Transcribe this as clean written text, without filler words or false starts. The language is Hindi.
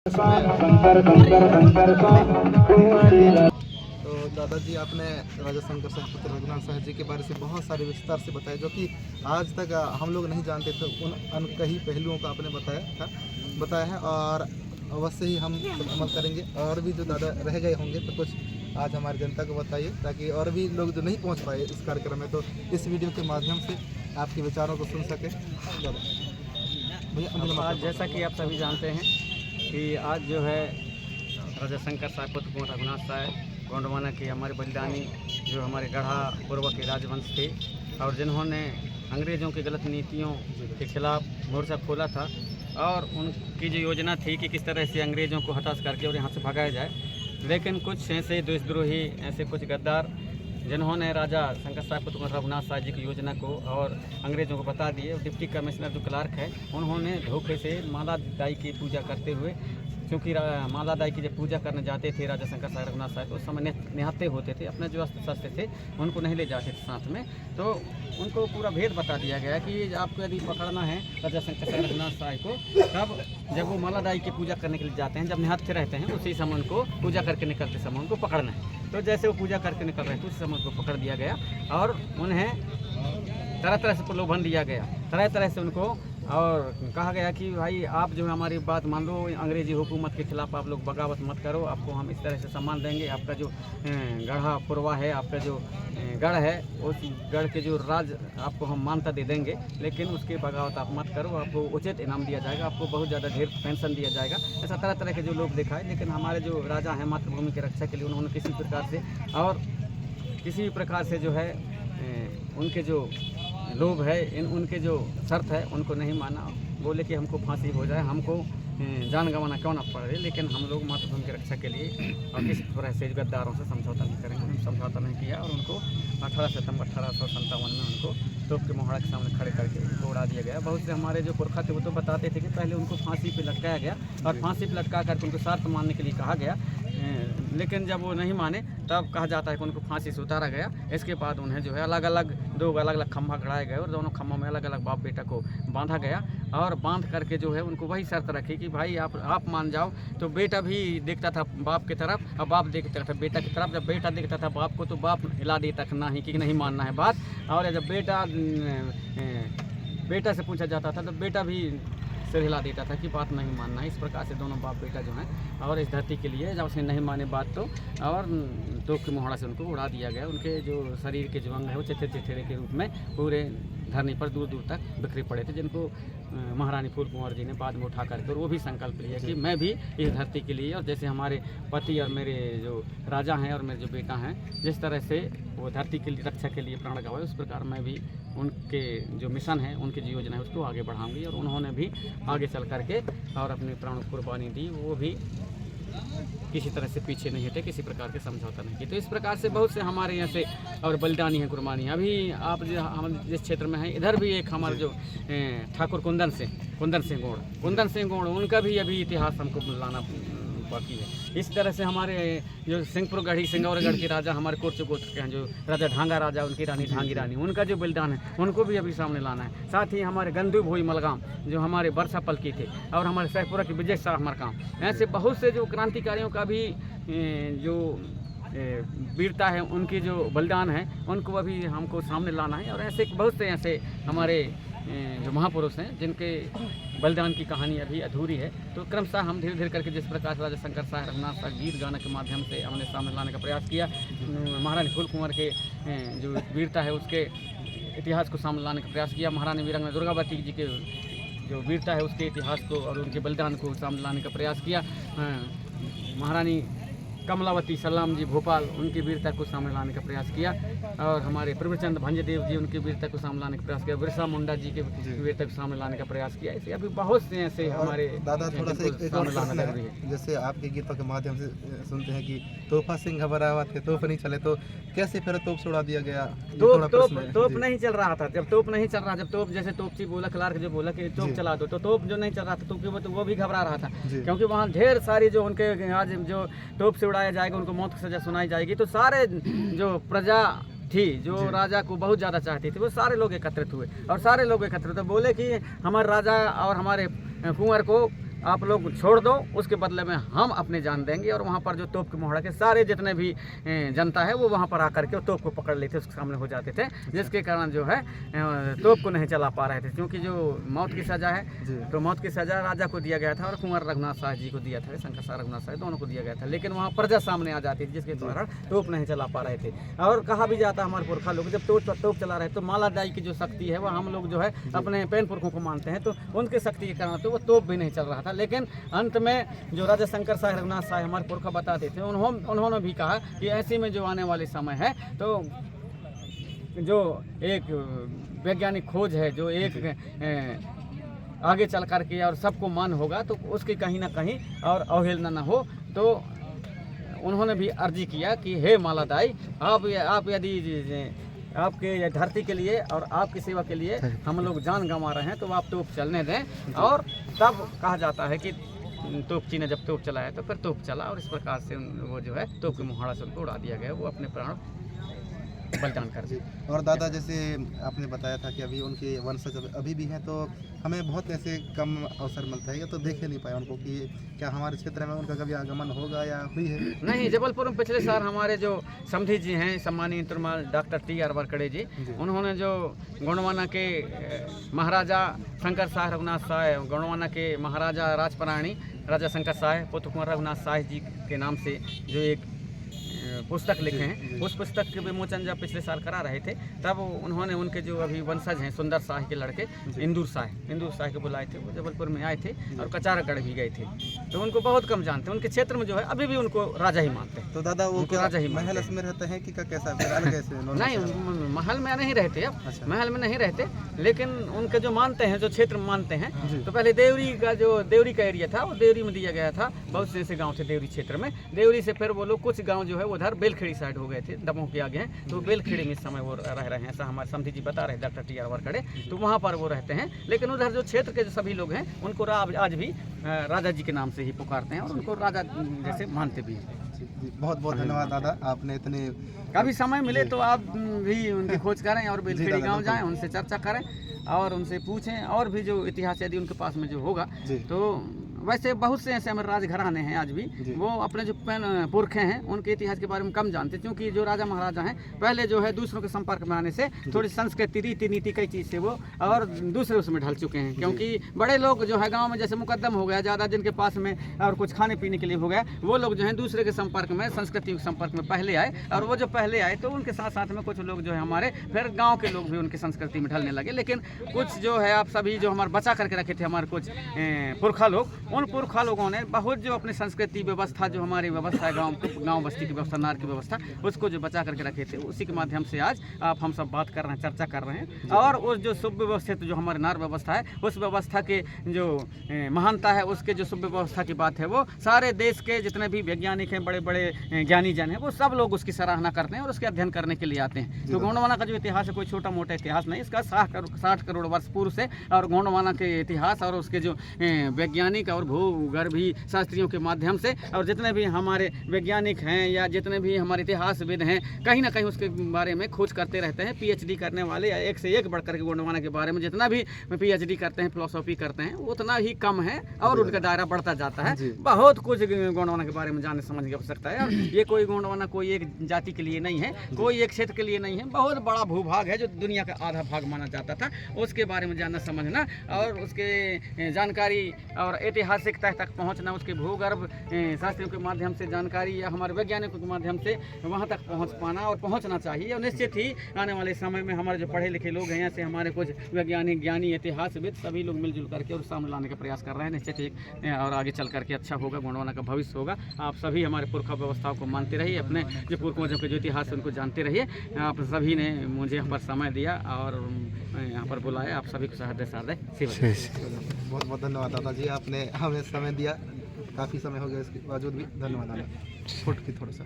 तो दादाजी आपने राजा शंकर साहब पुत्र रघुनाथ साहब जी के बारे से बहुत सारे विस्तार से बताया, जो कि आज तक हम लोग नहीं जानते थे। उन अनकही पहलुओं का आपने बताया है और अवश्य ही हम अमल करेंगे। और भी जो दादा रह गए होंगे तो कुछ आज हमारी जनता को बताइए, ताकि और भी लोग जो नहीं पहुंच पाए इस कार्यक्रम में तो इस वीडियो के माध्यम से आपके विचारों को सुन सके। भैया आज जैसा कि आप सभी जानते हैं कि आज जो है राजा शंकर साहब पुत्र कुंवर रघुनाथ साहब गोंडवाना के हमारे बलिदानी जो हमारे गढ़ा पूर्व के राजवंश थे और जिन्होंने अंग्रेज़ों की गलत नीतियों के खिलाफ मोर्चा खोला था और उनकी जो योजना थी कि किस तरह से अंग्रेज़ों को हताश करके और यहाँ से भगाया जाए। लेकिन कुछ ऐसे देशद्रोही, ऐसे कुछ गद्दार जिन्होंने राजा शंकर साहब पुत्र कुंवर रघुनाथ साहब जी की योजना को और अंग्रेज़ों को बता दिए। डिप्टी कमिश्नर जो क्लार्क है उन्होंने धोखे से माला दाई की पूजा करते हुए, क्योंकि माला दाई की जब पूजा करने जाते थे राजा शंकर साहब रघुनाथ साहब तो उस समय निहत्थे होते थे, अपने जो अस्त्र शस्त्र थे उनको नहीं ले जाते थे साथ में। तो उनको पूरा भेद बता दिया गया कि आपको यदि पकड़ना है राजा शंकर साहब रघुनाथ साहब को, तब जब वो माला दाई की पूजा करने के लिए जाते हैं, जब निहत्थे रहते हैं, उसी समय उनको पूजा करके निकलते समय उनको पकड़ना है। तो जैसे वो पूजा करके निकल रहे थे उस समय उनको पकड़ दिया गया और उन्हें तरह तरह से प्रलोभन दिया गया, तरह तरह से उनको और कहा गया कि भाई आप जो है हमारी बात मान लो, अंग्रेज़ी हुकूमत के खिलाफ आप लोग बगावत मत करो, आपको हम इस तरह से सम्मान देंगे, आपका जो गढ़ा पुरवा है, आपका जो गढ़ है, उस गढ़ के जो राज आपको हम मान्यता दे देंगे, लेकिन उसके बगावत आप मत करो, आपको उचित इनाम दिया जाएगा, आपको बहुत ज़्यादा ढेर पेंशन दिया जाएगा। ऐसा तरह तरह के जो लोग देखा है। लेकिन हमारे जो राजा हैं मातृभूमि की रक्षा के लिए उन्होंने किसी प्रकार से और किसी भी प्रकार से जो है उनके जो लोभ है, उनके जो शर्त है उनको नहीं माना। बोले कि हमको फांसी हो जाए, हमको जान गंवाना क्यों ना पड़े, लेकिन हम लोग मातृभूमि की रक्षा के लिए और किसी तरह से गद्दारों से समझौता नहीं करेंगे। उन्होंने समझौता नहीं किया और उनको 18 सितंबर 1857 में उनको तोप के मोहड़ा के सामने खड़े करके उनको उड़ा दिया गया। बहुत से हमारे जो पुरखा थे वो तो बताते थे कि पहले उनको फांसी पे लटकाया गया और फांसी पे लटका करके उनको शर्त मानने के लिए कहा गया, लेकिन जब वो नहीं माने तब कहा जाता है कि उनको फांसी से उतारा गया। इसके बाद उन्हें जो है अलग अलग खम्भा गड़ाए गए और दोनों खम्भों में अलग अलग बाप बेटा को बांधा गया और बांध करके जो है उनको वही शर्त रखी कि भाई आप मान जाओ। तो बेटा भी देखता था बाप की तरफ और बाप देखता था बेटा की तरफ। जब बेटा देखता था बाप को तो बाप हिला देता था नहीं कि नहीं मानना है बात, और जब बेटा से पूछा जाता था तो बेटा भी सिर हिला देता था कि बात नहीं मानना है। इस प्रकार से दोनों बाप बेटा जो हैं और इस धरती के लिए जब उसने नहीं माने बात तो और तोप के मोहड़ा से उनको उड़ा दिया गया। उनके जो शरीर के जो अंग है वो चिथड़े के रूप में पूरे धरनी पर दूर दूर तक बिखरे पड़े थे, जिनको महारानी फूल कुंवर जी ने बाद में उठा करके और वो भी संकल्प लिया कि मैं भी इस धरती के लिए, और जैसे हमारे पति और मेरे जो राजा हैं और मेरे जो बेटा हैं जिस तरह से वो धरती के लिए रक्षा के लिए प्राण गंवाए, उस प्रकार मैं भी उनके जो मिशन है, उनकी जो योजना है उसको आगे बढ़ाऊंगी। और उन्होंने भी आगे चल करके और अपनी प्राण कुर्बानी दी, वो भी किसी तरह से पीछे नहीं हटे, किसी प्रकार के समझौता नहीं की। तो इस प्रकार से बहुत से हमारे यहाँ से और बलिदानी हैं, कुर्बानी। अभी आप जो हम जिस क्षेत्र में हैं इधर भी एक हमारे जो ठाकुर कुंदन सिंह गौड़ उनका भी अभी इतिहास हमको लाना बाकी है। इस तरह से हमारे जो सिंहपुर गढ़ी सिंगौरगढ़ के राजा हमारे कोर्च गोत्र के हैं, जो राजा ढांगा राजा, उनकी रानी ढांगी रानी, उनका जो बलिदान है उनको भी अभी सामने लाना है। साथ ही हमारे गंदू भोई मलगाम जो हमारे बरसा पलकी थे और हमारे सहपुरा के विजय शाह मरकाम, ऐसे बहुत से जो क्रांतिकारियों का भी जो वीरता है, उनकी जो बलिदान है उनको अभी हमको सामने लाना है। और ऐसे बहुत से ऐसे हमारे जो महापुरुष हैं जिनके बलिदान की कहानी अभी अधूरी है। तो क्रमशः हम धीरे धीरे करके जिस प्रकार से राजा शंकर साहब रघुनाथ साहब गीत गाने के माध्यम से हमने सामने लाने का प्रयास किया, महारानी फूल कुंवर के जो वीरता है उसके इतिहास को सामने लाने का प्रयास किया, महारानी वीरांगना दुर्गावती जी के जो वीरता है उसके इतिहास को और उनके बलिदान को सामने लाने का प्रयास किया, महारानी कमलावती सलाम जी भोपाल उनकी वीरता को सामने लाने का प्रयास किया, और हमारे प्रभुचंद भंजदेव जी उनकी वीरता को सामने लाने का प्रयास किया, बिरसा मुंडा जी के वीरता को सामने लाने का प्रयास किया। इसलिए अभी बहुत से ऐसे हमारे दादा थोड़ा सा एक और प्रश्न है, जैसे आपके गीतों के माध्यम से सुनते हैं कि तोहफा सिंह घबरावत के तोप नहीं चले, तो कैसे फिर तोप से उड़ा दिया गया? तोप नहीं चल रहा था। जब तोप नहीं चल रहा, जब तोप जैसे तोपची बोला, क्लार्क जो बोला कि तोप चला दो, तो तोप जो नहीं चल रहा था तो वो भी घबरा रहा था, क्योंकि वहाँ ढेर सारी जो उनके आज जो तोप से उड़ाया जाएगा उनको मौत की सजा सुनाई जाएगी। तो सारे जो प्रजा थी जो राजा को बहुत ज़्यादा चाहती थी वो सारे लोग एकत्रित हुए और सारे लोग एकत्रित बोले कि हमारे राजा और हमारे कुंवर को आप लोग छोड़ दो, उसके बदले में हम अपने जान देंगे। और वहाँ पर जो तोप के मोहड़ा के सारे जितने भी जनता है वो वहाँ पर आकर के तोप को पकड़ लेते, उसके सामने हो जाते थे, जिसके कारण जो है तोप को नहीं चला पा रहे थे। क्योंकि जो मौत की सज़ा है तो मौत की सज़ा राजा को दिया गया था और कुंवर रघुनाथ शाह जी को दिया था, शंकर शाह रघुनाथ शाह दोनों को दिया गया था। लेकिन वहाँ प्रजा सामने आ जाती थी, जिसके कारण तोप नहीं चला पा रहे थे। और कहा भी जाता हमारे पुरखा लोग जब तोप चला रहे तो मालादाई की जो शक्ति है वो हम लोग जो है अपने पैन पुरखों को मानते हैं, तो उनके शक्ति के कारण तो वो तोप भी नहीं चल रहा था। लेकिन अंत में जो राजा शंकर शाह रघुनाथ शाह हमारे पुरखा बताते थे, उन्होंने भी कहा कि ऐसे में जो आने वाले समय है तो जो एक वैज्ञानिक खोज है, जो एक आगे चल कर के और सबको मान होगा, तो उसकी कहीं ना कहीं और अवहेलना न हो। तो उन्होंने भी अर्जी किया कि हे मालादाई, आप यदि आपके धरती के लिए और आपकी सेवा के लिए हम लोग जान गंवा रहे हैं तो आप तोप चलने दें। और तब कहा जाता है कि तोपची ने जब तोप चलाया तो फिर तोप चला, और इस प्रकार से वो जो है तोप के मोहड़ा से उनको उड़ा दिया गया, वो अपने प्राण बलिदान कर दी। और दादा, जैसे आपने बताया था कि अभी उनके वंशज अभी भी हैं, तो हमें बहुत ऐसे कम अवसर मिलता है, तो देख नहीं पाए उनको कि क्या हमारे क्षेत्र में उनका कभी आगमन होगा या हुई है? नहीं, जबलपुर में पिछले साल हमारे जो समधी जी हैं, सम्मानीय तुरमाल डॉक्टर TR वारकड़े जी, उन्होंने जो गोंडवाना के महाराजा शंकर शाह रघुनाथ शाह, गोंडवाना के महाराजा राजपराणी राजा शंकर शाह पुत्र कुंवर रघुनाथ शाह जी के नाम से जो एक पुस्तक लिखे हैं, उस पुस्तक के विमोचन जब पिछले साल करा रहे थे तब उन्होंने उनके जो अभी वंशज हैं सुंदर शाह के लड़के इंदूर शाह के बुलाए थे, वो जबलपुर में आए थे और कचारगढ़ भी गए थे। तो उनको बहुत कम जानते हैं, उनके क्षेत्र में जो है अभी भी उनको राजा ही मानते हैं। तो दादा वो क्या राजा ही महल में रहते हैं कि कैसा नहीं, महल में नहीं रहते, अब महल में नहीं रहते, लेकिन उनके जो मानते हैं, जो क्षेत्र में मानते हैं, तो पहले देवरी का एरिया था, वो देवरी में दिया गया था। बहुत से ऐसे गाँव थे देवरी क्षेत्र में, देवरी से फिर वो लोग कुछ गाँव जो है उधर बेलखेड़ी साइड हो गए थे, दमोह के आगे हैं, तो बेलखेड़ी में इस समय वो रह रहे हैं, ऐसा हमारे समधी जी बता रहे हैं, डॉक्टर TR वारकड़े, तो वहाँ पर वो रहते हैं। लेकिन उधर जो क्षेत्र के जो सभी लोग हैं उनको आज भी राजा जी के नाम से ही पुकारते हैं और उनको राजा जैसे मानते भी हैं। बहुत बहुत धन्यवाद दादा, आपने इतने कभी समय मिले तो आप भी उनकी खोज करें और बेलखेड़ी गाँव जाएँ, उनसे चर्चा करें और उनसे पूछें, और भी जो इतिहास यदि उनके पास में जो होगा। तो वैसे बहुत से ऐसे हमारे राजघराने हैं आज भी, वो अपने जो पुरखे हैं उनके इतिहास के बारे में कम जानते, क्योंकि जो राजा महाराजा हैं पहले जो है दूसरों के संपर्क में आने से थोड़ी संस्कृति रीति नीति कई चीज़ से वो और दूसरे उसमें ढल चुके हैं। क्योंकि बड़े लोग जो है गांव में जैसे मुकदम हो गया ज़्यादा जिनके पास में और कुछ खाने पीने के लिए हो गया, वो लोग जो है दूसरे के संपर्क में, संस्कृति के संपर्क में पहले आए, और वो जो पहले आए तो उनके साथ साथ में कुछ लोग जो है हमारे फिर गाँव के लोग भी उनकी संस्कृति में ढलने लगे। लेकिन कुछ जो है आप सभी जो हमारे बचा करके रखे थे हमारे कुछ पुरखा लोग, उन पुरखा लोगों ने बहुत जो अपनी संस्कृति व्यवस्था, जो हमारी व्यवस्था है गांव बस्ती की व्यवस्था, नार की व्यवस्था, उसको जो बचा करके रखे थे, उसी के माध्यम से आज आप हम सब बात कर रहे हैं, चर्चा कर रहे हैं। और उस जो सुव्यवस्थित जो हमारे नार व्यवस्था है, उस व्यवस्था के जो महानता है, उसके जो सुव्यवस्था की बात है, वो सारे देश के जितने भी वैज्ञानिक हैं, बड़े बड़े ज्ञानी जन हैं, वो सब लोग उसकी सराहना करते हैं और उसके अध्ययन करने के लिए आते हैं। तो गोंडवाना का जो इतिहास है कोई छोटा मोटा इतिहास नहीं, इसका 60 करोड़ वर्ष पूर्व से और गोंडवाना के इतिहास और उसके जो वैज्ञानिक और भूगर्भी शास्त्रियों के माध्यम से, और जितने भी हमारे वैज्ञानिक हैं या जितने भी हमारे इतिहासविद हैं, कहीं ना कहीं उसके बारे में खोज करते रहते हैं। PhD करने वाले या एक से एक बढ़कर के गोंडवाना के बारे में जितना भी PhD करते हैं, फिलोसॉफी करते हैं, उतना ही कम है और उनका दायरा बढ़ता जाता है। बहुत कुछ गोंडवाना के बारे में जानने समझने की आवश्यकता है। और ये कोई गोंडवाना कोई एक जाति के लिए नहीं है, कोई एक क्षेत्र के लिए नहीं है, बहुत बड़ा भूभाग है जो दुनिया का आधा भाग माना जाता था, उसके बारे में जानना समझना और उसके जानकारी और ऐतिहासिक तह तक पहुंचना, उसके भूगर्भ शास्त्रियों के माध्यम से जानकारी या हमारे वैज्ञानिकों के माध्यम से वहां तक पहुंच पाना और पहुंचना चाहिए। और निश्चित ही आने वाले समय में हमारे जो पढ़े लिखे लोग हैं, यहाँ से हमारे कुछ वैज्ञानिक, ज्ञानी, इतिहासविद सभी लोग मिलजुल करके और सामने लाने का प्रयास कर रहे हैं। निश्चित ही और आगे चल करके अच्छा होगा, गोंडवाना का भविष्य होगा। आप सभी हमारे पुरखा व्यवस्थाओं को मानते रहिए, अपने जो पुरखों के जो इतिहास है उनको जानते रहिए। आप सभी ने मुझे यहाँ पर समय दिया और यहाँ पर बुलाया, आप सभी को सहृदय बहुत बहुत धन्यवाद दादा जी, आपने हमें समय दिया, काफ़ी समय हो गया, इसके बावजूद भी धन्यवाद दादा। फुट की थोड़ा सा